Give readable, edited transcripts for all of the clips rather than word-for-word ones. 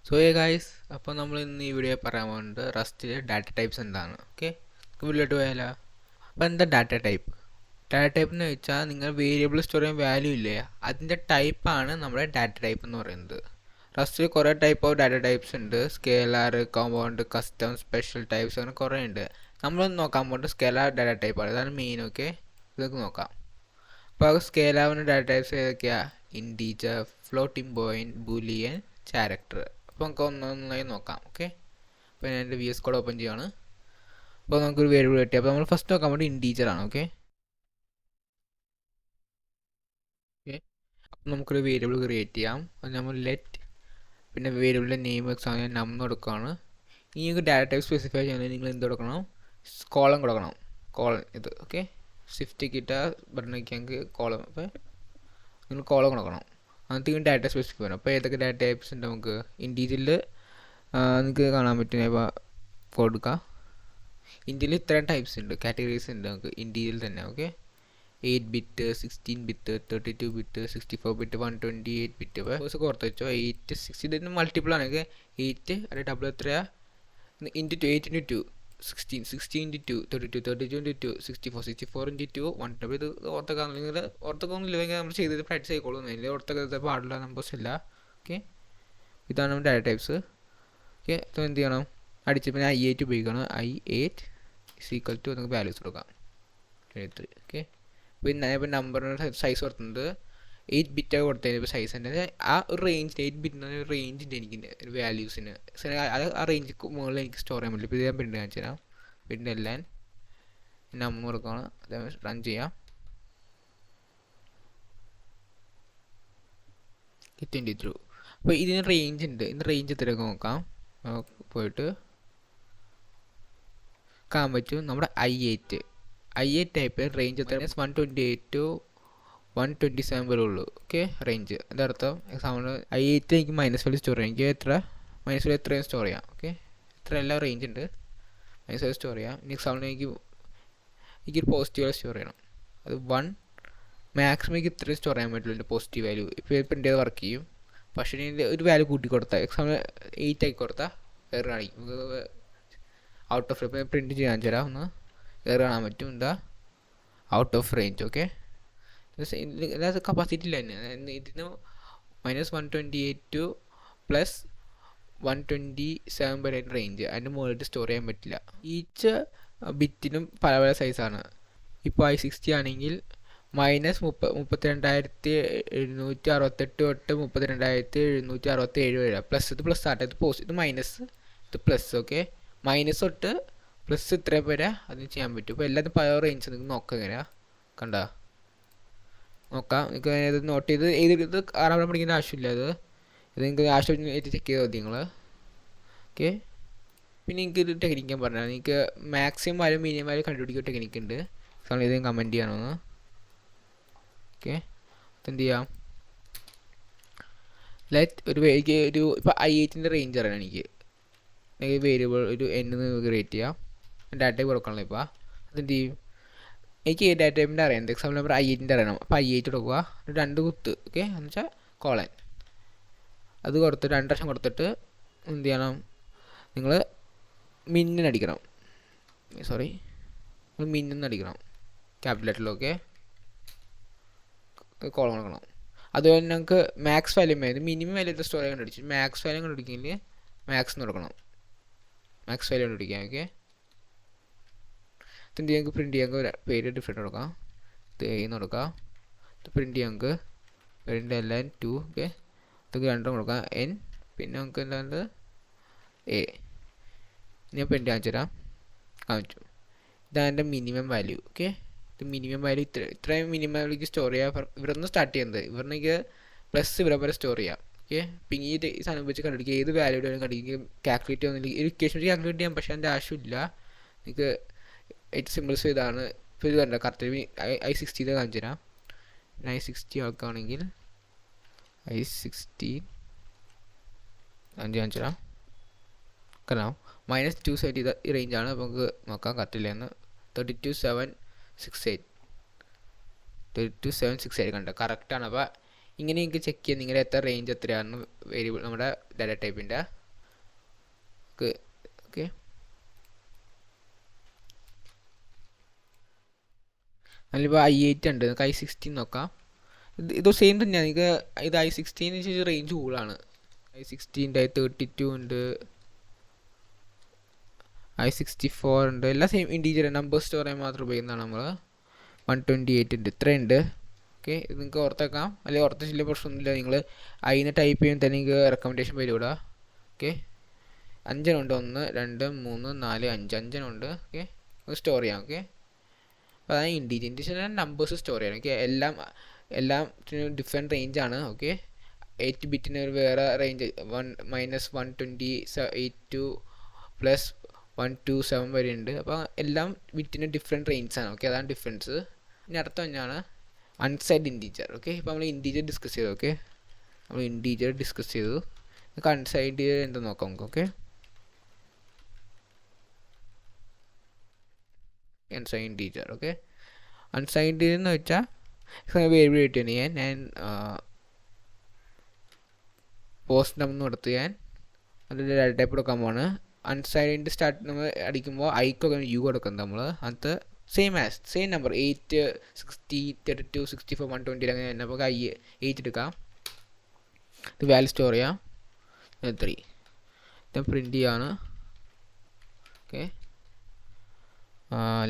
So hey guys, അപ്പോൾ നമ്മൾ ഇന്ന് ഈ വീഡിയോ പറയാൻ പോകുന്നത് റസ്റ്റിലെ ഡാറ്റ ടൈപ്സ് എന്താണ്. ഓക്കെ, വീട്ടിലോട്ട് പോയാലോ. അപ്പോൾ എന്താ ഡാറ്റ ടൈപ്പ്? ഡാറ്റ ടൈപ്പ് എന്ന് വെച്ചാൽ നിങ്ങൾ വേരിയബിൾ സ്റ്റോർ ചെയ്യാൻ വാല്യൂ ഇല്ലേ, അതിൻ്റെ ടൈപ്പാണ് നമ്മുടെ ഡാറ്റ ടൈപ്പ് എന്ന് പറയുന്നത്. റസ്റ്റിൽ കുറേ ടൈപ്പ് ഓഫ് ഡാറ്റ ടൈപ്സ് ഉണ്ട്. Scalar, compound, custom, special types അങ്ങനെ കുറേ ഉണ്ട്. നമ്മൾ നോക്കാൻ പോകുന്നത് സ്കേലാർ ഡാറ്റ ടൈപ്പാണ്. അതാണ് മെയിൻ. ഓക്കെ, ഇതൊക്കെ നോക്കാം. അപ്പോൾ സ്കേലാറിൻ്റെ ഡാറ്റ ടൈപ്സ് ഏതൊക്കെയാണ്? Integer, floating point, Boolean, character. അപ്പോൾ നമുക്ക് ഒന്നൊന്നായി നോക്കാം. ഓക്കെ, അപ്പോൾ ഞാൻ എൻ്റെ VS കോഡ് ഓപ്പൺ ചെയ്യുകയാണ്. അപ്പോൾ നമുക്കൊരു വേരിയബിൾ കിട്ടി. അപ്പോൾ നമ്മൾ ഫസ്റ്റ് നോക്കാൻ വേണ്ടി ഇൻറ്റീജറാണ്. ഓക്കെ ഓക്കെ അപ്പോൾ നമുക്കൊരു വേരിയബിൾ ക്രിയേറ്റ് ചെയ്യാം. അത് നമ്മൾ ലെറ്റ്, പിന്നെ വേരിയബിളിൻ്റെ നെയിം എക്സാം ഞാൻ നം കൊടുക്കുകയാണ്. ഇനി നിങ്ങൾക്ക് ഡാറ്റ ടൈപ്പ് സ്പെസിഫൈ ചെയ്യണമെങ്കിൽ നിങ്ങൾ എന്ത് കൊടുക്കണം? കോളം കൊടുക്കണം. കോളം ഇത്. ഓക്കെ, സ്വിഫ്റ്റ് കിട്ടുക പറഞ്ഞെങ്കിൽ ഞങ്ങൾക്ക് കോളം. അപ്പോൾ നിങ്ങൾ കോളം കൊടുക്കണം. അതിനകത്ത് ഡാറ്റ സ്പെസിഫൈ ചെയ്യണം. അപ്പോൾ ഏതൊക്കെ ഡാറ്റ ടൈപ്സ് ഉണ്ട് നമുക്ക് ഇൻറ്റീജറിൽ നിങ്ങൾക്ക് കാണാൻ പറ്റും. ഇപ്പോൾ കൊടുക്കുക. ഇന്ത്യയിൽ ഇത്ര ടൈപ്സ് ഉണ്ട്, കാറ്റഗറീസ് ഉണ്ട് നമുക്ക് ഇന്ത്യയിൽ തന്നെ. Okay, 8 bit, 16 bit, 32 bit, 64 bit, 128 bit. അപ്പോൾ ദിവസം ഓർത്ത് വെച്ചോ. 8 60 ഇതിന് മൾട്ടിപ്പിൾ ആണ്. 8 അത് ഡബിൾ എത്രയാണ്? Into 2, 8 into 2 16, 16 into 2 32, 32 into 64, 64 into 2 120. ഇത് ഓർത്തൊക്കെ നിങ്ങൾ ഓർത്തൊക്കെ നമ്മൾ ചെയ്തത് പ്രാക്ടീസ് ആയിക്കോളും. അതിൽ ഓർത്തൊക്കെ പാടുള്ള നമ്പേഴ്സ് ഇല്ല. ഓക്കെ, ഇതാണ് നമ്മുടെ ഡാറ്റ ടൈപ്സ്. ഓക്കെ, അപ്പോൾ എന്ത് ചെയ്യണം? അടിച്ച് പിന്നെ I8 ഉപയോഗിക്കണം. I8 = നമുക്ക് വാല്യൂസ് കൊടുക്കാം 23. ഓക്കെ, പിന്നെ ഇപ്പോൾ നമ്പറിന് സൈസ് കൊടുക്കുന്നത് 8 ബിറ്റാണ് കൊടുത്തതിന്. ഇപ്പോൾ സൈസിൻ്റെ ആ ഒരു റേഞ്ച് 8 ബിറ്റിൻ്റെ ഒരു റേഞ്ചിൻ്റെ എനിക്ക് വാല്യൂസിന് അത് ആ റേഞ്ച് മുകളിൽ എനിക്ക് സ്റ്റോർ ചെയ്യാൻ പറ്റില്ല. ഇപ്പോൾ ഇത് ഞാൻ പ്രിൻ്റ് കാണിച്ചു തരാം. പ്രിൻ്റ് എല്ലാം നമ്പർ കൊടുക്കണം. അത് റൺ ചെയ്യാം. 23. അപ്പോൾ ഇതിന് റേഞ്ച് ഉണ്ട്. ഇതിന് റേഞ്ച് എത്രയൊക്കെ നോക്കാം. പോയിട്ട് കാണാൻ പറ്റും. നമ്മുടെ I8 ടൈപ്പ് റേഞ്ച് എത്ര? -128 to 127 വരെ ഉള്ളൂ. Okay, range. അതിൻ്റെ അർത്ഥം എക്സാമ്പിൾ I8 എനിക്ക് മൈനസ് വാല്യൂ സ്റ്റോർ ചെയ്യാം. എനിക്ക് എത്ര മൈനസ് വാല്യൂ എത്രയും സ്റ്റോർ ചെയ്യാം. ഓക്കെ, ഇത്ര എല്ലാം റേഞ്ച് ഉണ്ട്. മൈനസ് വാല്യൂ സ്റ്റോർ ചെയ്യാം. ഇനി എക്സാമ്പിൾ എനിക്കൊരു പോസിറ്റീവ് വാല്യൂ സ്റ്റോർ ചെയ്യണം. അത് 1 മാക്സിമം എനിക്ക് ഇത്രയും സ്റ്റോർ ചെയ്യാൻ പറ്റുള്ളൂ. എൻ്റെ പോസിറ്റീവ് വാല്യൂ ഇപ്പോൾ പ്രിൻ്റ് ചെയ്ത് വർക്ക് ചെയ്യും. പക്ഷേ ഇതിൻ്റെ ഒരു വാല്യൂ കൂട്ടി കൊടുത്താൽ എക്സാമ്പിൾ 8 ആക്കി കൊടുത്താൽ എറർ കാണിക്കും. ഔട്ട് ഓഫ് പ്രിൻറ്റ് ചെയ്യാൻ തരാം. ഒന്ന് എറർ കാണാൻ പറ്റും. എന്താ ഔട്ട് ഓഫ് റേഞ്ച്. ഓക്കെ, ഇതിനകത്ത് കപ്പാസിറ്റി ഇല്ല തന്നെ. ഇതിന് -128 to +127 വരെ റേഞ്ച്. അതിൻ്റെ മുകളിൽ സ്റ്റോർ ചെയ്യാൻ പറ്റില്ല. ഈച്ച് ബിറ്റിനും പല പല സൈസാണ്. ഇപ്പോൾ I60 ആണെങ്കിൽ -32,768 തൊട്ട് 32,767 വരെ. പ്ലസ് ഇത് പ്ലസ് ആട്ടെ, ഇത് പോസ്റ്റ്, ഇത് മൈനസ്, ഇത് പ്ലസ്. ഓക്കെ, മൈനസ് തൊട്ട് പ്ലസ് ഇത്ര വരെ അതിന് ചെയ്യാൻ പറ്റും. ഇപ്പോൾ എല്ലാത്തിനും പല റേഞ്ച് നിങ്ങൾക്ക് നോക്കാം. എങ്ങനെയാണ് കണ്ട നോക്കാം. നിങ്ങൾക്ക് ഇത് നോട്ട് ചെയ്ത് ഇത് ആറാം പഠിക്കേണ്ട ആവശ്യമില്ല. ഇത് നിങ്ങൾക്ക് ആവശ്യമായിട്ട് ചെക്ക് ചെയ്താൽ മതി നിങ്ങൾ. ഓക്കെ, പിന്നെ എനിക്ക് ഇത് ടെക്നിക്ക് ഞാൻ പറഞ്ഞാൽ നിങ്ങൾക്ക് മാക്സിമം വാല്യൂ മിനിമം വാല്യൂ കണ്ടുപിടിക്കുന്ന ടെക്നിക്ക് ഉണ്ട്. ഇത് കമൻറ്റ് ചെയ്യണമെന്ന്. ഓക്കെ, എന്ത് ചെയ്യാം? എനിക്ക് ഇപ്പോൾ I8ൻ്റെ റേഞ്ച് അറിയണം. എനിക്ക് വേരിയബിൾ ഒരു എന്ന് ക്രിയേറ്റ് ചെയ്യാം. ഡാറ്റ കൊടുക്കണല്ലോ. ഇപ്പോൾ അതെന്ത് ചെയ്യും? എനിക്ക് ഡാറ്റ ടൈപ്പിൻ്റെ അറിയാം. എക്സാമ്പിൾ നമ്പർ I8ൻ്റെ അറിയണം. അപ്പോൾ I8 കൊടുക്കുക, 2 കുത്ത്. ഓക്കെ, എന്ന് വെച്ചാൽ കോളൻ അത് കൊടുത്ത് 2 വർഷം കൊടുത്തിട്ട് എന്ത് ചെയ്യണം? നിങ്ങൾ മിന്നിനടിക്കണം. സോറി, നിങ്ങൾ മിന്നടിക്കണം ക്യാപിറ്റൽ ലെറ്ററിൽ. ഓക്കെ, കോളം കൊടുക്കണം. അതുപോലെ ഞങ്ങൾക്ക് max value minimum value store ചെയ്യാൻ കണ്ടുപിടിച്ചു. മാക്സ് വാല്യൂ കണ്ടുപിടിക്കുമെങ്കിൽ മാക്സ് എന്ന് കൊടുക്കണം. മാക്സ് വാല്യൂ കണ്ടുപിടിക്കാം. ഓക്കെ, ഇത് ഞങ്ങൾക്ക് പ്രിൻറ്റ് ചെയ്യാൻ പേര് ഡിഫറെൻറ്റ് കൊടുക്കാം. ഇത് എന്ന് കൊടുക്കാം. ഇത് പ്രിൻറ്റ് ചെയ്യാൻ നമുക്ക് പ്രിൻ്റ് എല്ലാം 2. ഓക്കെ, ഇതൊക്കെ 2 കൊടുക്കാം. N, പിന്നെ നമുക്ക് എന്താണ്ട് A. ഞാൻ പ്രിൻറ്റ് കാണിച്ചു തരാം. കാണിച്ചു. ഇതാണ് എൻ്റെ മിനിമം വാല്യൂ. ഓക്കെ, ഇത് മിനിമം വാല്യൂ ഇത്രയും മിനിമം വാല്യൂക്ക് സ്റ്റോർ ചെയ്യാം. ഇവരൊന്നും സ്റ്റാർട്ട് ചെയ്യുന്നത് ഇവർക്ക് പ്ലസ് ഇവരെ വരെ സ്റ്റോർ ചെയ്യാം. ഓക്കെ, പിന്നെ ഈ സാധനം വെച്ച് കണ്ടുപിടിക്കുക. ഏത് വാല്യൂ കണ്ടുപിടിക്കുക. കാൽക്കുലേറ്റ് ചെയ്യുന്നില്ല, ഒരു ഇക്വേഷൻ വെച്ച് കാൽക്കുലേറ്റ് ചെയ്യാം. പക്ഷേ അതിൻ്റെ ആവശ്യമില്ല. നിങ്ങൾക്ക് ഏറ്റവും സിമ്പിൾസ് ഇതാണ്. ഇപ്പോൾ ഇത് കണ്ടോ കറക്റ്റ് I60 കാണിച്ചു തരാം. I60 ആക്കുകയാണെങ്കിൽ I60 കാണിച്ചു തരാം. കാരണം -270 ഈ റേഞ്ചാണ്. അപ്പോൾ നമുക്ക് നോക്കാം കറക്റ്റില്ലെന്ന്. 32,768 കണ്ടോ കറക്റ്റാണ്. അപ്പോൾ ഇങ്ങനെ നിങ്ങൾക്ക് ചെക്ക് ചെയ്യാം നിങ്ങളുടെ എത്ര റേഞ്ച് എത്രയാണ് വേരിയബിൾ നമ്മുടെ ഡാറ്റ ടൈപ്പിൻ്റെ. ഓക്കെ, അതിലിപ്പോൾ i8 ഉണ്ട്, നമുക്ക് i16 നോക്കാം. ഇത് സെയിം തന്നെയാണ്. നിങ്ങൾക്ക് ഇത് i16 റേഞ്ച് കൂടുതലാണ്. i16 i32 ഉണ്ട്, i64 ഉണ്ട്, എല്ലാം സെയിം ഇൻറ്റീജർ നമ്പർ സ്റ്റോർ ചെയ്യാൻ മാത്രം ഉപയോഗിക്കുന്നതാണ് നമ്മൾ. 128 ഉണ്ട്, ഇത്രയുണ്ട്. ഓക്കെ, ഇത് നിങ്ങൾക്ക് ഓർത്തേക്കാം, അല്ലെങ്കിൽ ഓർത്തിച്ചില്ല പ്രശ്നമൊന്നുമില്ല. നിങ്ങൾ അതിന് ടൈപ്പ് ചെയ്യുമ്പോൾ തന്നെ നിങ്ങൾക്ക് റെക്കമെൻഡേഷൻ വരും ഇവിടെ. ഓക്കെ, 5 ഉണ്ട്, 1 2 3 4 5 5 ഉണ്ട്. ഓക്കെ, അത് സ്റ്റോർ ചെയ്യാം. ഓക്കെ, അപ്പോൾ അതാണ് ഇൻറ്റീജർ നമ്പേഴ്സ് സ്റ്റോർ ചെയ്യണം. ഓക്കെ, എല്ലാം ഡിഫറെൻറ്റ് റേഞ്ചാണ്. ഓക്കെ, 8 ബിറ്റിന് ഒരു വേറെ റേഞ്ച്, -128 പ്ലസ് 127 വരെ ഉണ്ട്. അപ്പോൾ എല്ലാം ബിറ്റിന് ഡിഫറെൻറ്റ് റേഞ്ചാണ്. ഓക്കെ, അതാണ് ഡിഫറൻസ്. ഇനി അടുത്ത തന്നെയാണ് അൺസൈഡ് ഇൻറ്റീജർ. ഓക്കെ, ഇപ്പോൾ നമ്മൾ ഇൻറ്റീജർ ഡിസ്കസ് ചെയ്തു. ഓക്കെ, നമ്മൾ ഇൻറ്റീജർ ഡിസ്കസ് ചെയ്തു. നമുക്ക് അൺസൈഡ് എന്താ നോക്കാം നമുക്ക്. Okay, unsigned integer. Okay, unsigned എന്ന് വെച്ചാൽ വേരിയബിൾ കിട്ടിയാണ് ഞാൻ പോസ്റ്റ് നമ്പർ എടുത്ത് ഞാൻ അതിൽ ഡാറ്റ ടൈപ്പ് കൊടുക്കാൻ പോവാണ്. അൺസൈഡിൻ്റെ സ്റ്റാർട്ട് നമ്മൾ അടിക്കുമ്പോൾ ഐക്കൊക്കെ യു കൊടുക്കുന്നത് നമ്മൾ. അത് സെയിം നമ്പർ 8 60 32 64 120 അങ്ങനെ തന്നെ നമുക്ക് 8 എടുക്കാം. ഇത് വാല്യൂ സ്റ്റോർ ചെയ്യാം. 3 ഇത് പ്രിൻ്റ് ചെയ്യാണ്. ഓക്കെ,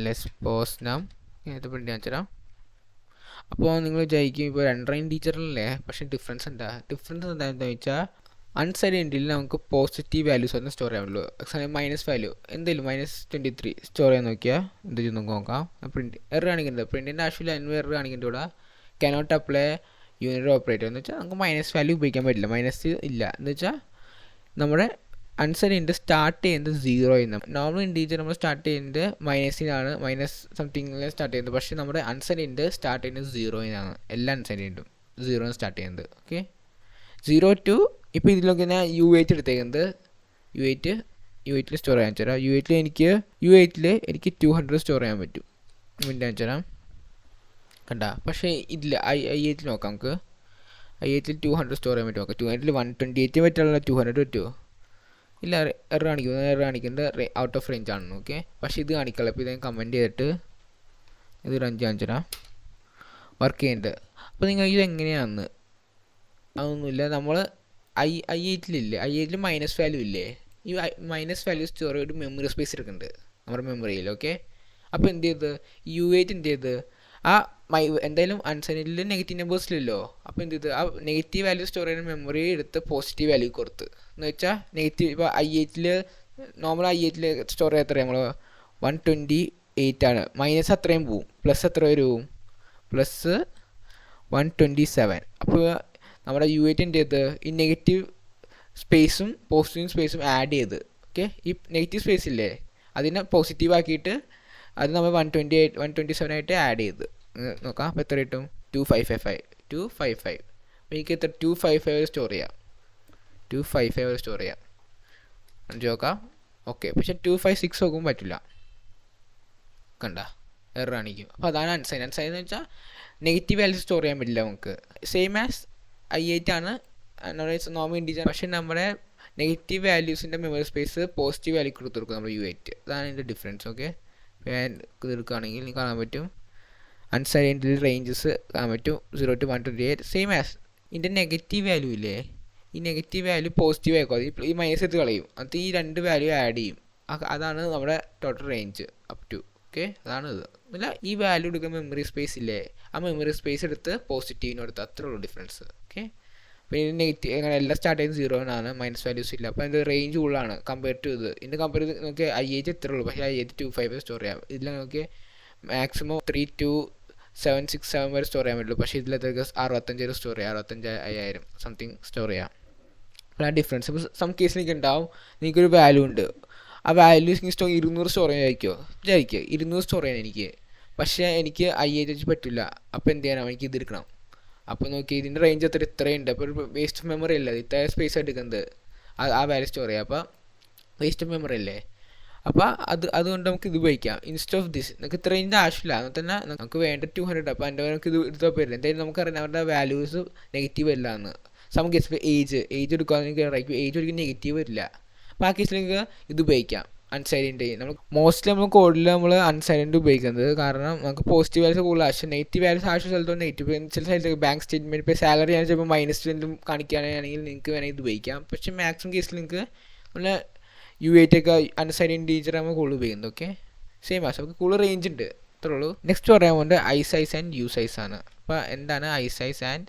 ലെസ് പോസ്റ്റ് നം ഇത് പ്രിൻ്റ് ചെയ്യാൻ വെച്ചാൽ. അപ്പോൾ നിങ്ങൾ വിചാരിക്കും ഇപ്പോൾ 2 ഇൻറ്റീജറിലല്ലേ, പക്ഷേ ഡിഫറൻസ് എന്താണെന്ന് വെച്ചാൽ അൺസൈഡ് എൻഡിൽ നമുക്ക് പോസിറ്റീവ് വാല്യൂസ് ഒന്നും സ്റ്റോർ ചെയ്യാൻ പറ്റുള്ളൂ. എക്സാമ്പിൾ മൈനസ് വാല്യൂ എന്തെങ്കിലും -23 സ്റ്റോർ ചെയ്യാൻ നോക്കിയാൽ എന്ത് ചെയ്ത് നോക്കാം. പ്രിൻറ്റ് എറർ കാണിക്കുന്നുണ്ട്, പ്രിൻറ്റിൻ്റെ ആവശ്യമില്ല, അതിന് എറർ കാണിക്കുന്നുണ്ട് ഇവിടെ. കാനോട്ട് അപ്ലൈ യൂണിറ്റ് ഓപ്പറേറ്റർ എന്ന് വെച്ചാൽ നമുക്ക് മൈനസ് വാല്യൂ ഉപയോഗിക്കാൻ പറ്റില്ല, മൈനസ് ഇല്ല എന്ന് വെച്ചാൽ നമ്മുടെ അൺസൈഡ് ഇൻഡ് സ്റ്റാർട്ട് ചെയ്യുന്നത് 0 എന്ന്. നോർമൽ ഇൻറ്റീജർ നമ്മൾ സ്റ്റാർട്ട് ചെയ്യുന്നത് മൈനസിനാണ്, മൈനസ് സംതിങ്ങിൽ സ്റ്റാർട്ട് ചെയ്യുന്നത്. പക്ഷേ നമ്മുടെ അൺസൈഡ് ഇൻഡ് സ്റ്റാർട്ട് ചെയ്യുന്നത് 0 എല്ലാ അൺസൈഡ് ഇൻഡും 0 സ്റ്റാർട്ട് ചെയ്യുന്നത്. ഓക്കെ, 0 to ഇപ്പോൾ ഇതിലൊക്കെ ഞാൻ U8 എടുത്തേക്കുന്നത്. U8 സ്റ്റോർ ചെയ്യാൻ വെച്ചാൽ U8 എനിക്ക് 200 സ്റ്റോർ ചെയ്യാൻ പറ്റും. മിനിറ്റ് വെച്ചാൽ കണ്ട. പക്ഷേ ഇതിൽ i8 നോക്കാം നമുക്ക്. i8 200 സ്റ്റോർ ചെയ്യാൻ പറ്റും. നോക്കാം 200 128 പറ്റുള്ള 200 പറ്റുമോ? ഇല്ല, എറർ കാണിക്കുന്നത് ഔട്ട് ഓഫ് റേഞ്ച് ആണ്. ഓക്കെ, പക്ഷേ ഇത് കാണിക്കല്ല. അപ്പോൾ ഇത് കമൻറ്റ് ചെയ്തിട്ട് ഇത് റൺ ചെയ്യാൻ വെച്ചാൽ വർക്ക് ചെയ്യുന്നുണ്ട്. അപ്പോൾ നിങ്ങൾക്ക് ഇത് എങ്ങനെയാണെന്ന് അതൊന്നുമില്ല. നമ്മൾ i8 മൈനസ് വാല്യൂ ഇല്ലേ, ഈ മൈനസ് വാല്യൂ സ്റ്റോർ ചെയ്ത് മെമ്മറി സ്പേസ് എടുക്കുന്നുണ്ട് നമ്മുടെ മെമ്മറിയിൽ. ഓക്കെ, അപ്പോൾ എന്ത് ചെയ്ത് U8 എന്ത് ചെയ്ത് എന്തായാലും അൺസൈഡിൽ നെഗറ്റീവ് നമ്പേഴ്സിലല്ലോ. അപ്പോൾ എന്ത് ചെയ്ത് ആ നെഗറ്റീവ് വാല്യൂ സ്റ്റോർ ചെയ്യുന്ന മെമ്മറി എടുത്ത് പോസിറ്റീവ് വാല്യൂ കൊടുത്ത് എന്ന് വെച്ചാൽ നെഗറ്റീവ്. ഇപ്പോൾ നോർമൽ i8 സ്റ്റോർ ചെയ്യാൻ എത്രയാണ് നമ്മൾ 128 ആണ്. മൈനസ് അത്രയും പോവും, പ്ലസ് എത്ര വരും പ്ലസ് 127. അപ്പോൾ നമ്മുടെ U8 എന്ത് ചെയ്ത് ഈ നെഗറ്റീവ് സ്പേസും പോസിറ്റീവ് സ്പേസും ആഡ് ചെയ്ത്. ഓക്കെ, ഈ നെഗറ്റീവ് സ്പേസ് ഇല്ലേ അതിനെ പോസിറ്റീവ് ആക്കിയിട്ട് അത് നമ്മൾ 127 ആയിട്ട് ആഡ് ചെയ്ത് നോക്കാം. അപ്പോൾ എത്ര കിട്ടും 255. അപ്പോൾ എനിക്ക് എത്ര 255 സ്റ്റോർ ചെയ്യാം. 255 സ്റ്റോർ ചെയ്യാം നോക്കാം. ഓക്കെ, പക്ഷേ 256 നോക്കുമ്പോൾ പറ്റില്ല, കണ്ട എറർ കാണിക്കും. അപ്പോൾ അതാണ് അൺസൈൻ എന്ന് വെച്ചാൽ നെഗറ്റീവ് വാല്യൂ സ്റ്റോർ ചെയ്യാൻ പറ്റില്ല നമുക്ക്. സെയിം ആസ് i8 ആണ് നോർമൽ ഇൻറ്റീജർ. പക്ഷേ നമ്മുടെ നെഗറ്റീവ് വാല്യൂസിൻ്റെ മെമ്മറി സ്പേസ് പോസിറ്റീവ് വാല്യൂ കൊടുത്ത് കൊടുക്കും നമ്മൾ U8. അതാണ് ഇതിൻ്റെ ഡിഫറൻസ്. ഓക്കെ, ഞാൻ എടുക്കുകയാണെങ്കിൽ നിങ്ങൾക്ക് കാണാൻ പറ്റും അൺസൈഡ് റേഞ്ചസ് കാണാൻ പറ്റും 0 to 128. സെയിം ആസ് ഇതിൻ്റെ നെഗറ്റീവ് വാല്യൂ ഇല്ലേ, ഈ നെഗറ്റീവ് വാല്യൂ പോസിറ്റീവ് ആക്കും. ഈ മൈനസ് എടുത്ത് കളയും, അത് ഈ 2 വാല്യൂ ആഡ് ചെയ്യും. അതാണ് നമ്മുടെ total range up to. Okay, അതാണ് ഇത്. അല്ല, ഈ വാല്യൂ എടുക്കുന്ന മെമ്മറി സ്പേസ് ഇല്ലേ, ആ മെമ്മറി സ്പേസ് എടുത്ത് പോസിറ്റീവിന് എടുത്ത് അത്രേ ഉള്ളൂ ഡിഫറൻസ്. ഓക്കെ, അപ്പോൾ ഇത് നെഗറ്റീവ് അങ്ങനെ എല്ലാം സ്റ്റാർട്ട് ചെയ്യുന്നത് 0 ആണ്, മൈനസ് വാല്യൂസ് ഇല്ല. അപ്പോൾ അതിൻ്റെ റേഞ്ച് കൂടുതലാണ് കമ്പയർ ടു ഇത്. ഇതിൻ്റെ കമ്പയർ ചെയ്ത് നമുക്ക് i8 എത്ര ഉള്ളൂ, പക്ഷേ i8 255 സ്റ്റോർ ചെയ്യാം. ഇതിൽ നമുക്ക് മാക്സിമം 32767 വരെ സ്റ്റോർ ചെയ്യാൻ പറ്റുള്ളൂ. പക്ഷേ ഇതിലത്തേക്ക് 65 സ്റ്റോർ ചെയ്യാം, 65,000 സംതിങ് സ്റ്റോർ ചെയ്യാം. അപ്പോൾ ആ ഡിഫറൻസ്. ഇപ്പോൾ സം കേസിൽ എനിക്ക് ഉണ്ടാവും, എനിക്കൊരു വാല്യൂ ഉണ്ട്, ആ വാല്യൂ 200 സ്റ്റോർ ചെയ്യാൻ വിചാരിക്കുക 200 സ്റ്റോർ ചെയ്യാൻ എനിക്ക്. പക്ഷേ എനിക്ക് i8 പറ്റില്ല. അപ്പോൾ എന്ത് ചെയ്യാനാണ്, എനിക്ക് ഇത് എടുക്കണം. അപ്പോൾ നോക്കി ഇതിൻ്റെ റേഞ്ച് ഇത്രയുണ്ട്. അപ്പോൾ ഒരു വേസ്റ്റ് മെമ്മറി അല്ലേ ഇത്ര സ്പേസ് എടുക്കുന്നത്, ആ വാല്യൂ സ്റ്റോർ ചെയ്യുക. അപ്പോൾ വേസ്റ്റ് മെമ്മറി അല്ലേ, അപ്പോൾ അതുകൊണ്ട് നമുക്ക് ഇത് ഉപയോഗിക്കാം. ഇൻസ്റ്റെഡ് ഓഫ് ദിസ് നമുക്ക് ഇത്രയും ആവശ്യമില്ല. എന്നാൽ തന്നെ നമുക്ക് വേണ്ട 200. അപ്പോൾ എൻ്റെ നമുക്ക് ഇത് എടുത്താൽ പോയില്ല. എന്തായാലും നമുക്കറിയാം അവരുടെ വാല്യൂസ് നെഗറ്റീവ് അല്ല എന്ന്. സം കേസ് ഏജ് എടുക്കുകയാണെങ്കിൽ ഏജ് ഒരിക്കലും നെഗറ്റീവ് വരില്ല. അപ്പോൾ ആ കേസിൽ നിങ്ങൾക്ക് ഇത് ഉപയോഗിക്കാം. അൺസൈലൻ്റ് നമ്മൾ മോസ്റ്റ്ലി നമ്മൾ കോഡിൽ നമ്മൾ അൺസൈലൻ്റ് ഉപയോഗിക്കുന്നത്. കാരണം നമുക്ക് പോസിറ്റീവ് വാല്യൂസ് കൂടുതൽ ആവശ്യം. നെഗറ്റീവ് വാല്യൂസ് ആവശ്യം സ്ഥലത്ത് നെഗറ്റീവ് ചില സ്ഥലത്ത് ബാങ്ക് സ്റ്റേറ്റ്മെൻറ്റ് ഇപ്പോൾ സാലറി ആണ് ചിലപ്പോൾ -2 കാണിക്കുകയാണെങ്കിൽ നിങ്ങൾക്ക് വേണമെങ്കിൽ ഇത് ഉപയോഗിക്കാം. പക്ഷേ മാക്സിമം കേസിൽ നിങ്ങൾക്ക് നമ്മൾ U8 ഒക്കെ അൺസൈലൻ്റ് ഇൻറ്റീജർ നമ്മൾ കൂടുതൽ ഉപയോഗിക്കുന്നത്. ഓക്കെ, സെയിം ആവശ്യം നമുക്ക് കൂടുതൽ റേഞ്ച് ഉണ്ട്, അത്രേ ഉള്ളൂ. നെക്സ്റ്റ് പറയാൻ പോകുന്നത് I size and U size ആണ്. അപ്പോൾ എന്താണ് I size and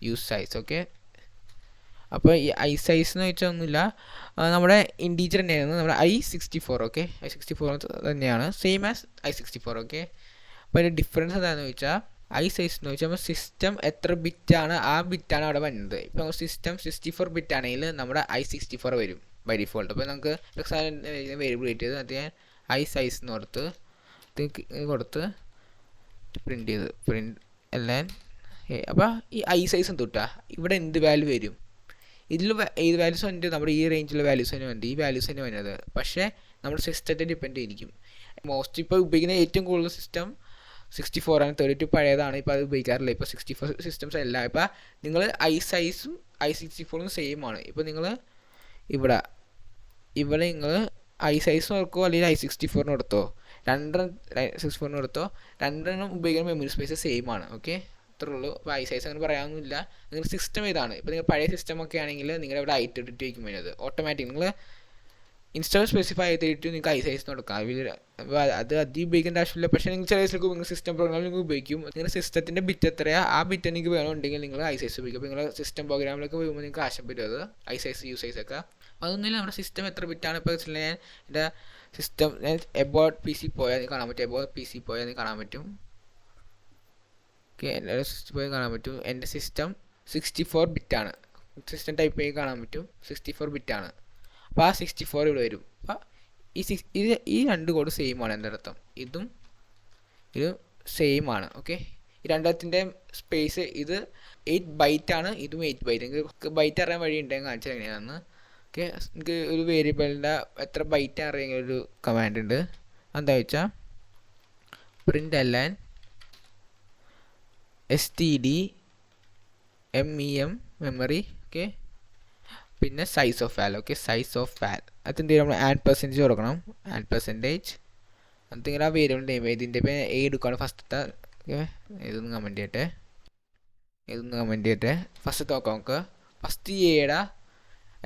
U size? Okay, അപ്പോൾ ഈ ഐ സൈസ് എന്ന് വെച്ചാൽ ഒന്നുമില്ല, നമ്മുടെ ഇൻറ്റീജർ തന്നെയാണ് നമ്മുടെ I64. ഓക്കെ, I64 തന്നെയാണ് സെയിം ആസ് I64. ഓക്കെ, അപ്പോൾ അതിൻ്റെ ഡിഫറൻസ് എന്താണെന്ന് ചോദിച്ചാൽ ഐ സൈസ് എന്ന് വെച്ചാൽ നമ്മൾ സിസ്റ്റം എത്ര ബിറ്റാണ് ആ ബിറ്റാണ് അവിടെ വരുന്നത്. ഇപ്പോൾ സിസ്റ്റം 64 ബിറ്റ് ആണെങ്കിൽ നമ്മുടെ I64 വരും ബൈ ഡിഫോൾട്ട്. അപ്പോൾ നമുക്ക് വേരിയബിൾ വെയിറ്റ് ചെയ്ത് അത് ഞാൻ ഐ സൈസ് എന്ന് കൊടുത്ത് പ്രിൻറ്റ് എല്ലാം. അപ്പോൾ ഈ ഐ സൈസ് തൊട്ടാ ഇവിടെ എന്ത് വാല്യൂ വരും? ഇതിൽ ഏത് വാല്യൂസ് ഉണ്ട്? നമ്മുടെ ഈ റേഞ്ചിലുള്ള വാല്യൂസ് തന്നെ ഉണ്ട്, ഈ വാല്യൂസ് തന്നെ വരുന്നത്. പക്ഷേ നമ്മുടെ സിസ്റ്റത്തെ ഡിപ്പെൻഡ് ചെയ്തിരിക്കും. മോസ്റ്റ് ഇപ്പോൾ ഉപയോഗിക്കുന്ന ഏറ്റവും കൂടുതൽ സിസ്റ്റം 64 ആണ്. 32 പഴയതാണ്, ഇപ്പോൾ അത് ഉപയോഗിക്കാറില്ല. ഇപ്പോൾ 64 സിസ്റ്റംസ് അല്ല. ഇപ്പോൾ നിങ്ങൾ ഐ സൈസും I64 സെയിം ആണ്. ഇപ്പോൾ ഇവിടെ നിങ്ങൾ ഐ സൈസ് നോക്കുമോ അല്ലെങ്കിൽ I64 എടുത്തോ, 64 എടുത്തോ, രണ്ടെണ്ണം ഉപയോഗിക്കുന്ന മെമ്മറി സ്പേസ് സെയിം ആണ്. ഓക്കെ, അത്രേ ഉള്ളൂ. അപ്പോൾ ഐ സൈസ് അങ്ങനെ പറയാനൊന്നുമില്ല. നിങ്ങളുടെ സിസ്റ്റം ഇതാണ്. ഇപ്പോൾ നിങ്ങൾ പഴയ സിസ്റ്റം ഒക്കെ ആണെങ്കിൽ നിങ്ങളുടെ ഇവിടെ I32 വയ്ക്കും വരുന്നത് ഓട്ടോമാറ്റിക്. നിങ്ങൾ ഇൻസ്റ്റാൾ സ്പെസിഫൈ ചെയ്തിട്ട് നിങ്ങൾക്ക് ഐ സൈസ് കൊടുക്കാം. അപ്പോൾ അത് ഉപയോഗിക്കേണ്ട ആവശ്യമില്ല. പക്ഷേ നിങ്ങൾ ചില കേസിലേക്ക് നിങ്ങൾ സിസ്റ്റം പ്രോഗ്രാമിൽ നിങ്ങൾ ഉപയോഗിക്കും. നിങ്ങളുടെ സിസ്റ്റത്തിൻ്റെ ബിറ്റ് എത്രയാണ് ആ ബിറ്റ് നിങ്ങൾക്ക് വേണമെന്നുണ്ടെങ്കിൽ നിങ്ങൾ ഐ സൈസ് ഉപയോഗിക്കും. അപ്പോൾ നിങ്ങൾ സിസ്റ്റം പ്രോഗ്രാമിലൊക്കെ വരുമ്പോൾ നിങ്ങൾക്ക് ആവശ്യപ്പെട്ടു അത് ഐ സൈസ് യു സൈസ് ഒക്കെ. അതൊന്നുമില്ല, നമ്മുടെ സിസ്റ്റം എത്ര ബിറ്റാണ്. ഇപ്പോൾ ഞാൻ എൻ്റെ സിസ്റ്റം എബോട്ട് PC പോയാൽ കാണാൻ പറ്റും. എബോട്ട് PC പോയാൽ കാണാൻ പറ്റും. ഓക്കെ, എൻ്റെ സിസ്റ്റം പോയി കാണാൻ പറ്റും. എൻ്റെ സിസ്റ്റം 64 ബിറ്റാണ്. സിസ്റ്റം ടൈപ്പ് ചെയ്ത് കാണാൻ പറ്റും, 64 ബിറ്റാണ്. അപ്പോൾ ആ 64 ഇവിടെ വരും. അപ്പോൾ ഈ രണ്ട് കോഡ് സെയിം ആണ് എൻ്റെ അർത്ഥം. ഇതും സെയിം ആണ്. ഓക്കെ, ഈ രണ്ടത്തിൻ്റെ സ്പേസ് ഇത് 8 ബൈറ്റാണ്, ഇതും 8 ബൈറ്റ്. നിങ്ങൾക്ക് ബൈറ്റ് അറിയാൻ വഴി ഉണ്ടെങ്കിൽ കാണിച്ചാൽ എങ്ങനെയാണെന്ന്. ഓക്കെ, നിങ്ങൾക്ക് ഒരു വേരിയബിളിൻ്റെ എത്ര ബൈറ്റ് അറിയാമെങ്കിൽ ഒരു കമാൻഡ് ഉണ്ട്. എന്താ വെച്ചാൽ println std മെമ്മറി. ഓക്കെ, പിന്നെ സൈസ് ഓഫ് വാൽ. ഓക്കെ, സൈസ് ഓഫ് വാൽ അതെന്ത് ചെയ്യണം? നമ്മൾ %% കൊടുക്കണം. എന്തെങ്കിലും ആ വേരിയബിൾ നെയിം ഇതിൻ്റെ ഇപ്പോൾ എ എടുക്കുകയാണ് ഫസ്റ്റത്തെ. ഓക്കെ, ഇതൊന്ന് കമൻറ്റ് ചെയ്യട്ടെ. ഫസ്റ്റ് നോക്കാം. നമുക്ക് ഫസ്റ്റ് എയുടെ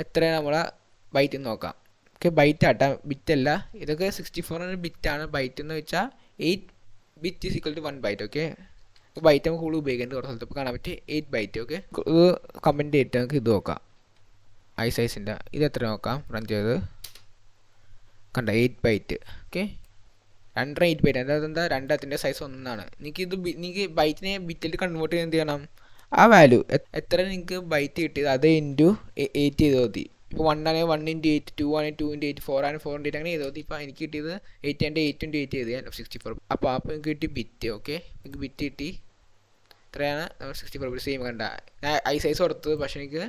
എത്രയാണ് നമ്മളെ ബൈറ്റ് നോക്കാം. ഓക്കെ, ബൈറ്റ് ആട്ടാ, ബിറ്റല്ല. ഇതൊക്കെ 64 ബിറ്റാണ്. ബൈറ്റ് എന്ന് വെച്ചാൽ 8 bit is equal to 1 byte. Okay, byte നമുക്ക് കൂടുതൽ ഉപയോഗിക്കേണ്ടത് കുറച്ച് സ്ഥലത്ത് ഇപ്പോൾ കാണാൻ പറ്റി 8 ബൈറ്റ്. ഓക്കെ, ഇത് കമൻറ്റ് ചെയ്തിട്ട് നമുക്ക് ഇത് നോക്കാം. ഐ സൈസിൻ്റെ ഇത് എത്ര നോക്കാം. റൺ ചെയ്ത് കണ്ട 8 ബൈറ്റ്. Okay, 8 byte. അതെന്താ രണ്ടത്തിൻ്റെ സൈസ് ഒന്നാണ്. നിങ്ങൾക്ക് ബൈറ്റിനെ ബിറ്റിൽ കൺവേർട്ട് ചെയ്യാൻ എന്ത് ചെയ്യണം? ആ വാല്യൂ എത്ര നിങ്ങൾക്ക് ബൈറ്റ് കിട്ടിയത് അത് ഇൻറ്റു 8 ചെയ്ത് മതി. ഇപ്പോൾ 1 ആണെങ്കിൽ 1 × 8, 2 ആണെങ്കിൽ 2 × 8, 4 ആണെങ്കിൽ 4 × 8 അങ്ങനെ ചെയ്ത് മതി. ഇപ്പോൾ എനിക്ക് കിട്ടിയത് 8 × 8 × 8 ചെയ്ത് ഞാൻ 64. അപ്പോൾ എനിക്ക് കിട്ടി ബിറ്റ്. ഓക്കെ, എനിക്ക് ബിറ്റ് കിട്ടി. ഇത്രയാണ് 64 ബിറ്റ്. സെയിം കണ്ട ഞാൻ ഐ സൈസ് കൊടുത്തത്, പക്ഷേ എനിക്ക്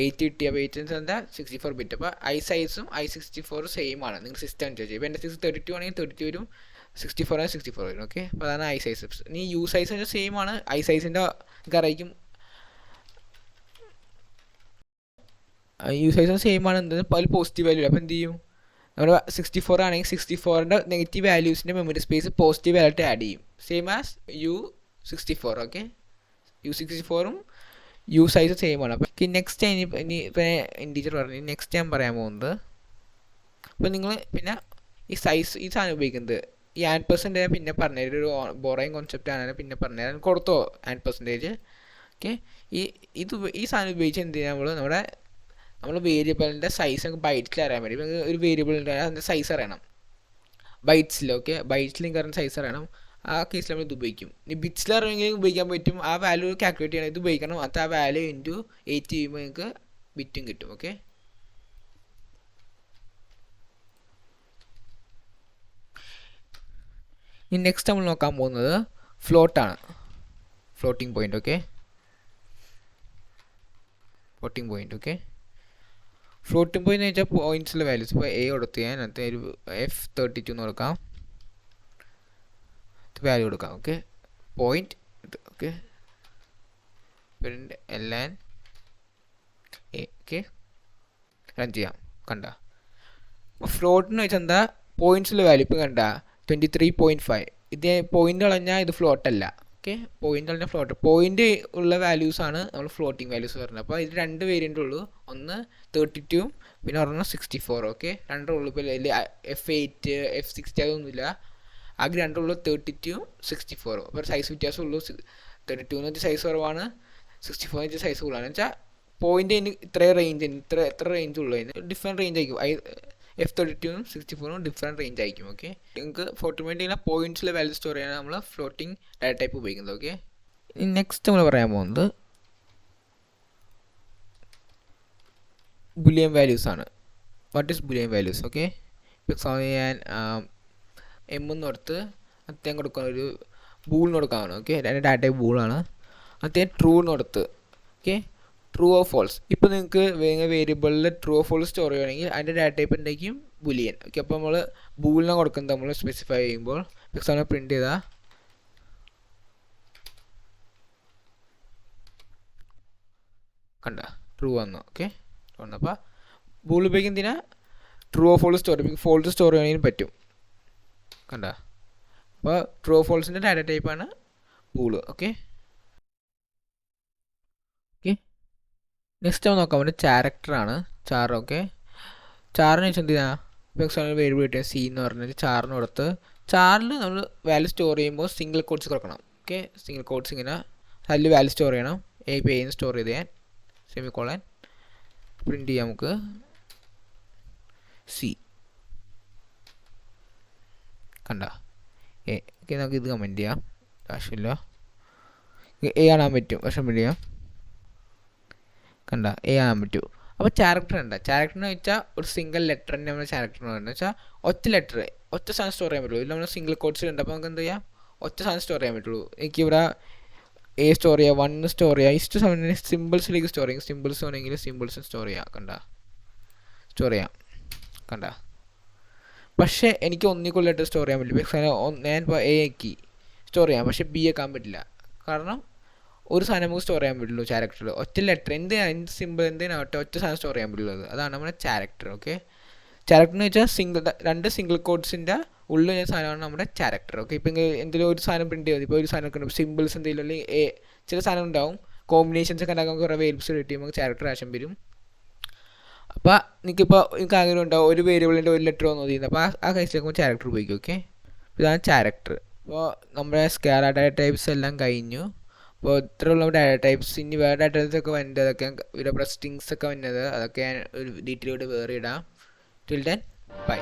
8 കിട്ടി. അപ്പോൾ 8 എന്താ 64 ബിറ്റ്. അപ്പോൾ ഐ സൈസും I64 സെയിം ആണ് നിങ്ങൾ സിസ്റ്റം അനുസരിച്ച്. ഇപ്പോൾ എൻ്റെ 32 ആണെങ്കിൽ 32 വരും, 64 ആണെങ്കിൽ 64 വരും. ഓക്കെ, അപ്പോൾ അതാണ് ഐ സൈസ്. ഇനി യു സൈസിൻ്റെ സെയിം ആണ്. ഐ സൈസിൻ്റെ നിങ്ങൾക്ക് അറിയിക്കും യു സൈസും സെയിം ആണ്. എന്തായാലും അതിൽ പോസിറ്റീവ് വാല്യൂ. അപ്പോൾ എന്ത് ചെയ്യും? നമ്മുടെ 64 ആണെങ്കിൽ 64ൻ്റെ നെഗറ്റീവ് വാല്യൂസിൻ്റെ memory space positive value add ചെയ്യും, സെയിം ആസ് U64. ഓക്കെ, U64ഉം യു സൈസ് സെയിം ആണ്. അപ്പോൾ നെക്സ്റ്റ് ഇനി ഇപ്പോൾ ഇൻറ്റീജർ പറഞ്ഞു. നെക്സ്റ്റ് ഞാൻ പറയാൻ പോകുന്നത് അപ്പോൾ നിങ്ങൾ പിന്നെ ഈ സൈസ് ഈ സാധനം ഉപയോഗിക്കുന്നത് ഈ %, പിന്നെ പറഞ്ഞുതരും. ഒരു ബോറോയിങ് കോൺസെപ്റ്റ് ആണ്, പിന്നെ പറഞ്ഞുതരാൻ കൊടുത്തോ %. ഓക്കെ, ഈ സാധനം ഉപയോഗിച്ച് എന്ത് ചെയ്യാൻ നമ്മൾ വേരിയബിളിൻ്റെ സൈസ് നമുക്ക് ബൈറ്റ്സിൽ അറിയാൻ പറ്റും. ഇപ്പോൾ ഒരു വേരിയബിളിൻ്റെ അതിൻ്റെ സൈസ് അറിയണം ബൈറ്റ്സിൽ. ഓക്കെ, ബൈറ്റ്സിൽ നിങ്ങൾക്ക് അറിയുന്ന സൈസ് അറിയണം. ആ കേസിൽ നമ്മൾ ഇത് ഉപയോഗിക്കും. ഇനി ബിറ്റ്സിൽ അറിയുമെങ്കിൽ ഉപയോഗിക്കാൻ പറ്റും. ആ വാല്യൂ കാൽക്കുലേറ്റ് ചെയ്യണം, ഇത് ഉപയോഗിക്കണം. അത് ആ വാല്യൂ ഇൻറ്റു 8 ചെയ്യുമ്പോൾ നിങ്ങൾക്ക് ബിറ്റും കിട്ടും. ഓക്കെ, ഇനി നെക്സ്റ്റ് നമ്മൾ നോക്കാൻ പോകുന്നത് ഫ്ലോട്ടാണ്, floating point. Okay, floating point. Okay, floating point എന്ന് വെച്ചാൽ പോയിന്റ്സിലെ വാല്യൂസ്. ഇപ്പോൾ എ കൊടുത്ത് ഞാൻ അതിനകത്ത് ഒരു F32 എന്ന് കൊടുക്കാം, വാല്യൂ കൊടുക്കാം. ഓക്കെ, പോയിന്റ് ഇത്. ഓക്കെ, പിന്നെ LN A. ഓക്കെ, റൺ ചെയ്യാം. കണ്ട ഫ്ലോട്ടിന് വെച്ചാൽ എന്താ പോയിന്റ്സിലെ വാല്യൂ ഇപ്പം കണ്ട 23.5. ഇത് പോയിന്റ് കളഞ്ഞാൽ ഇത് ഫ്ലോട്ടല്ല. ഓക്കെ, പോയിന്റ് കളഞ്ഞാൽ ഫ്ലോട്ട്. പോയിന്റ് ഉള്ള വാല്യൂസാണ് നമ്മൾ ഫ്ലോട്ടിംഗ് വാല്യൂസ് പറയുന്നത്. അപ്പോൾ ഇത് 2 വേരിയൻ്റ് ഉള്ളൂ, ഒന്ന് 32 പിന്നെ ഒരെണ്ണം 64. ഓക്കെ, 2 ഉള്ളൂ. ഇപ്പോൾ F8 F60 അതൊന്നുമില്ല, ആകെ 2 ഉള്ളൂ, 32 64. അപ്പോൾ സൈസ് വ്യത്യാസം ഉള്ളൂ. 32 എന്ന് വെച്ചാൽ സൈസ് കുറവാണ്, 64 എന്ന് വെച്ചാൽ സൈസ് കൂടുതലാണ്. എന്ന് വെച്ചാൽ പോയിന്റ് ഇത്ര റേഞ്ച്, എത്ര റേഞ്ച് ഉള്ളൂ, അതിന് ഡിഫറെൻറ്റ് റേഞ്ച് ആയിരിക്കും. F32 64 ഡിഫറെൻറ്റ് റേഞ്ച് ആയിരിക്കും. ഓക്കെ, നിങ്ങൾക്ക് ഫ്ലോട്ടിംഗ് വേണ്ടി ചെയ്യുന്ന പോയിന്റ്സിലെ വാല്യൂ സ്റ്റോർ ചെയ്യാൻ നമ്മൾ ഫ്ലോട്ടിംഗ് ഡാറ്റ ടൈപ്പ് ഉപയോഗിക്കുന്നത്. ഓക്കെ, നെക്സ്റ്റ് നമ്മൾ പറയാൻ പോകുന്നത് ബുലിയൻ വാല്യൂസ് ആണ്. What is boolean values? Okay, ഇപ്പോൾ ഞാൻ M എന്ന് കൊടുത്ത് അത്യാവശ്യം കൊടുക്കുന്ന ഒരു ബൂളിന് കൊടുക്കാനാണ്. ഓക്കെ, രണ്ട് ഡാറ്റ ടൈപ്പ് ബൂളാണ്. അത്യാവശ്യം ട്രൂ എന്ന് കൊടുത്ത്, ഓക്കെ, ട്രൂ ഓർ ഫോൾസ്. ഇപ്പോൾ നിങ്ങൾക്ക് വേരിയബിളിൽ ട്രൂ ഓർ ഫോൾസ് സ്റ്റോർ ചെയ്യുകയാണെങ്കിൽ അതിൻ്റെ ഡാറ്റ ടൈപ്പ് എന്തായിരിക്കും? ബുലിയൻ. ഓക്കെ, അപ്പോൾ നമ്മൾ ബൂളിനെ കൊടുക്കുന്നത് നമ്മൾ സ്പെസിഫൈ ചെയ്യുമ്പോൾ എക്സാമ്പിൾ പ്രിൻറ്റ് ചെയ്താൽ കണ്ട ട്രൂ വന്നു. ഓക്കെ, അപ്പോൾ ബൂൾ ഉപയോഗിക്കുന്നതിനാ true or false store, false store ചെയ്യാനും പറ്റും. കണ്ട, അപ്പോൾ ട്രൂ ഓർ ഫോൾസിൻ്റെ ഡാറ്റ ടൈപ്പാണ് ബൂള്. ഓക്കെ, നെക്സ്റ്റ് നമ്മൾ നോക്കാൻ വേണ്ടി ക്യാരക്ടറാണ്. ചാർ. ഓക്കെ, ചാറിന് വെച്ചാൽ എന്തിനാ? ഇപ്പോൾ എക്സാമ്പിൾ വേരിയബിൾ കിട്ടിയ C എന്ന് പറഞ്ഞാൽ ചാറിന് കൊടുത്ത് ചാറിൽ നമ്മൾ വാല്യൂ സ്റ്റോർ ചെയ്യുമ്പോൾ സിംഗിൾ കോട്ട്സ് കൊടുക്കണം. ഓക്കെ, സിംഗിൾ കോട്ട്സ് ഇങ്ങനെ അതിൽ വാല്യൂ സ്റ്റോർ ചെയ്യണം. A സ്റ്റോർ ചെയ്ത് ഞാൻ സെമിക്കോളൻ പ്രിൻറ്റ് ചെയ്യാം നമുക്ക് C. കണ്ട A. ഓക്കെ, നമുക്ക് ഇത് കമൻറ്റ് ചെയ്യാം, ആവശ്യമില്ല. A കാണാൻ പറ്റും, പക്ഷെ കമൻറ്റ് ചെയ്യാം. കണ്ട A കാണാൻ പറ്റും. അപ്പോൾ ക്യാരക്ടർ ഉണ്ട്. ക്യാരക്ടർ എന്ന് വെച്ചാൽ ഒരു സിംഗിൾ ലെറ്റർ തന്നെ നമ്മൾ ക്യാരക്ടർ എന്ന് വെച്ചാൽ ഒറ്റ ലെറ്റർ ഒറ്റ സാധനം സ്റ്റോർ ചെയ്യാൻ പറ്റുള്ളൂ. ഇതിൽ നമ്മൾ സിംഗിൾ കോട്ട്സ് ഉണ്ട്, അപ്പോൾ നമുക്ക് എന്ത് ചെയ്യാം? ഒറ്റ സാധനം സ്റ്റോർ ചെയ്യാൻ പറ്റുള്ളൂ. എനിക്ക് ഇവിടെ A സ്റ്റോർ ചെയ്യുക, 1 സ്റ്റോർ ചെയ്യുക, ഇഷ്ട സമയം സിമ്പിൾസിലേക്ക് സ്റ്റോർ ചെയ്യും. സിമ്പിൾസ് വേണമെങ്കിൽ സിമ്പിൾസ് സ്റ്റോർ ചെയ്യാം. കണ്ട, സ്റ്റോർ ചെയ്യാം. കണ്ട, പക്ഷേ എനിക്ക് ഒന്നിക്കുള്ള ലെറ്റർ സ്റ്റോർ ചെയ്യാൻ പറ്റില്ല. ഞാൻ ഇപ്പോൾ A ആക്കി സ്റ്റോർ ചെയ്യാം, പക്ഷേ B ആക്കാൻ പറ്റില്ല. കാരണം ഒരു സാധനം നമുക്ക് സ്റ്റോർ ചെയ്യാൻ പറ്റുള്ളൂ ക്യാരക്ടറിൽ. ഒറ്റ ലെറ്റർ എന്ത് സിമ്പിൾ എന്തിനാവട്ടെ ഒറ്റ സാധനം സ്റ്റോർ ചെയ്യാൻ പറ്റുള്ളത്. അതാണ് നമ്മുടെ ക്യാരക്ടർ. ഓക്കെ, ക്യാരക്ടർ എന്ന് വെച്ചാൽ രണ്ട് സിംഗിൾ കോഡ്സിൻ്റെ ഉള്ളിൽ വരുന്ന സാധനമാണ് നമ്മുടെ ക്യാരക്ടർ. ഓക്കെ, ഇപ്പോൾ എന്തെങ്കിലും ഒരു സാധനം പ്രിൻറ്റ് ചെയ്ത് ഇപ്പോൾ ഒരു സാധനം ഒക്കെ സിമ്പിൾസ് എന്തെങ്കിലും അല്ലെങ്കിൽ ചില സാധനം ഉണ്ടാവും, കോമ്പിനേഷൻസ് ഒക്കെ ഉണ്ടാക്കാൻ കുറേ വേരിയബിൾസ് കിട്ടി നമുക്ക് ക്യാരക്ടർ ആവശ്യം വരും. അപ്പോൾ നിങ്ങൾക്ക് ആഗ്രഹം ഉണ്ടാവും ഒരു വേരിയബിളിൻ്റെ ഒരു ലെറ്റർ വന്നു ചെയ്യുന്നത്, അപ്പോൾ ആ കേസിലേക്ക് ക്യാരക്ടർ ഉപയോഗിക്കും. ഓക്കെ, ഇതാണ് ക്യാരക്ടർ. അപ്പോൾ നമ്മുടെ സ്കെയിലർ ഡാറ്റ ടൈപ്സ് എല്ലാം കഴിഞ്ഞു. അപ്പോൾ ഇത്രയുള്ള ഡാറ്റ ടൈപ്സ്. ഇനി വേറെ ഡാറ്റ ടൈപ്സ് ഒക്കെ വരുന്നത് അതൊക്കെ ഇവിടെ സ്ട്രിങ്സ് ഒക്കെ വരുന്നത് അതൊക്കെ ഞാൻ ഒരു ഡീറ്റെയിലോട്ട് വേറെ ഇടാം. Till then bye.